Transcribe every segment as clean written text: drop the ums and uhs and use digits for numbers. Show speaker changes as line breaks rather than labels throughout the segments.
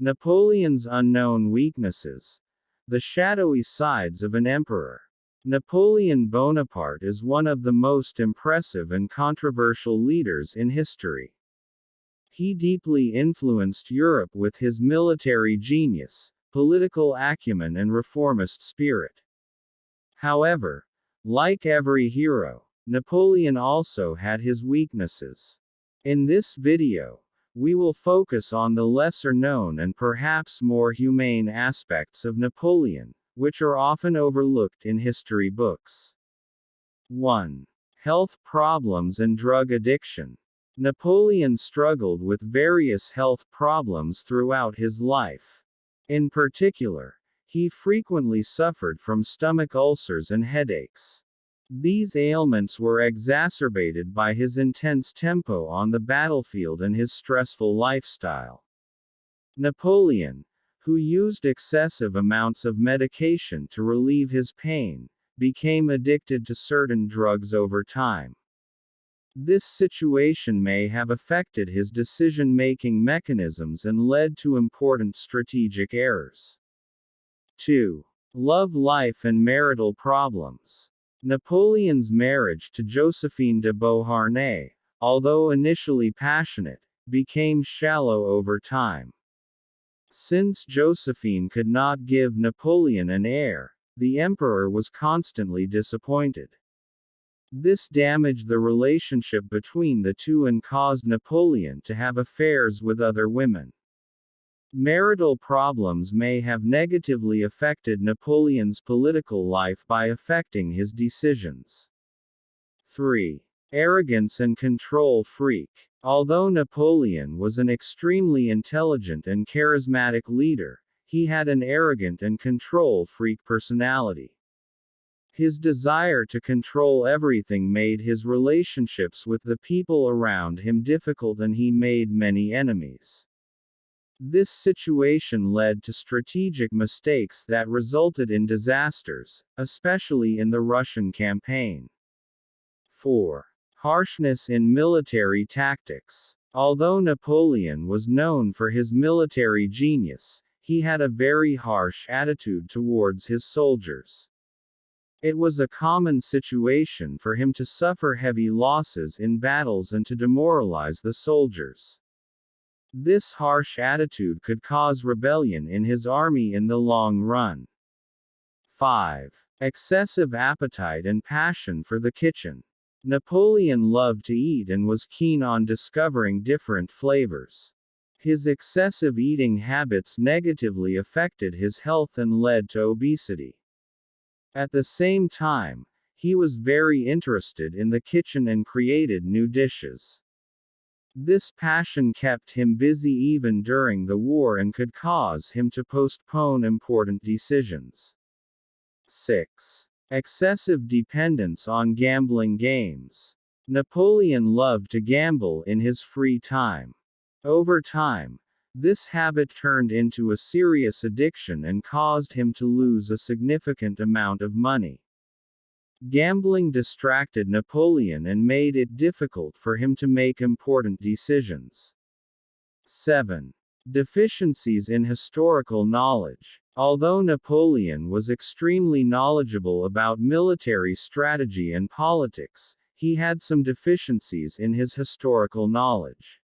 Napoleon's unknown weaknesses. The shadowy sides of an emperor. Napoleon Bonaparte is one of the most impressive and controversial leaders in history. He deeply influenced Europe with his military genius, political acumen and reformist spirit. However, like every hero, Napoleon also had his weaknesses. In this video, we will focus on the lesser-known and perhaps more humane aspects of Napoleon, which are often overlooked in history books. 1. Health problems and drug addiction. Napoleon struggled with various health problems throughout his life. In particular, he frequently suffered from stomach ulcers and headaches. These ailments were exacerbated by his intense tempo on the battlefield and his stressful lifestyle. Napoleon, who used excessive amounts of medication to relieve his pain, became addicted to certain drugs over time. This situation may have affected his decision-making mechanisms and led to important strategic errors. 2. Love life and marital problems. Napoleon's marriage to Josephine de Beauharnais, although initially passionate, became shallow over time. Since Josephine could not give Napoleon an heir, the emperor was constantly disappointed. This damaged the relationship between the two and caused Napoleon to have affairs with other women. Marital problems may have negatively affected Napoleon's political life by affecting his decisions. 3. Arrogance and control freak. Although Napoleon was an extremely intelligent and charismatic leader, he had an arrogant and control freak personality. His desire to control everything made his relationships with the people around him difficult and he made many enemies. This situation led to strategic mistakes that resulted in disasters, especially in the Russian campaign. 4. Harshness in military tactics. Although Napoleon was known for his military genius, he had a very harsh attitude towards his soldiers. It was a common situation for him to suffer heavy losses in battles and to demoralize the soldiers. This harsh attitude could cause rebellion in his army in the long run. 5. Excessive appetite and passion for the kitchen. Napoleon loved to eat and was keen on discovering different flavors. His excessive eating habits negatively affected his health and led to obesity. At the same time, he was very interested in the kitchen and created new dishes. This passion kept him busy even during the war and could cause him to postpone important decisions. 6. Excessive dependence on gambling games. Napoleon loved to gamble in his free time. Over time, this habit turned into a serious addiction and caused him to lose a significant amount of money. Gambling distracted Napoleon and made it difficult for him to make important decisions. 7. Deficiencies in historical knowledge. Although Napoleon was extremely knowledgeable about military strategy and politics, he had some deficiencies in his historical knowledge.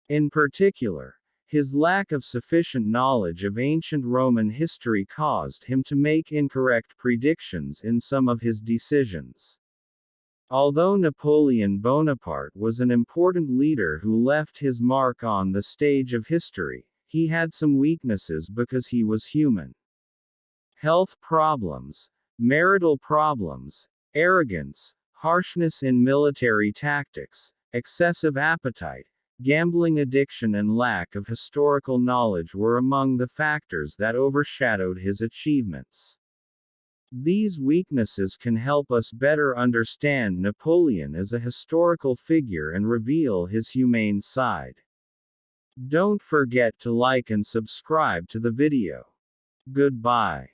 In particular, his lack of sufficient knowledge of ancient Roman history caused him to make incorrect predictions in some of his decisions. Although Napoleon Bonaparte was an important leader who left his mark on the stage of history, he had some weaknesses because he was human. Health problems, marital problems, arrogance, harshness in military tactics, excessive appetite, gambling addiction and lack of historical knowledge were among the factors that overshadowed his achievements. These weaknesses can help us better understand Napoleon as a historical figure and reveal his humane side. Don't forget to like and subscribe to the video. Goodbye.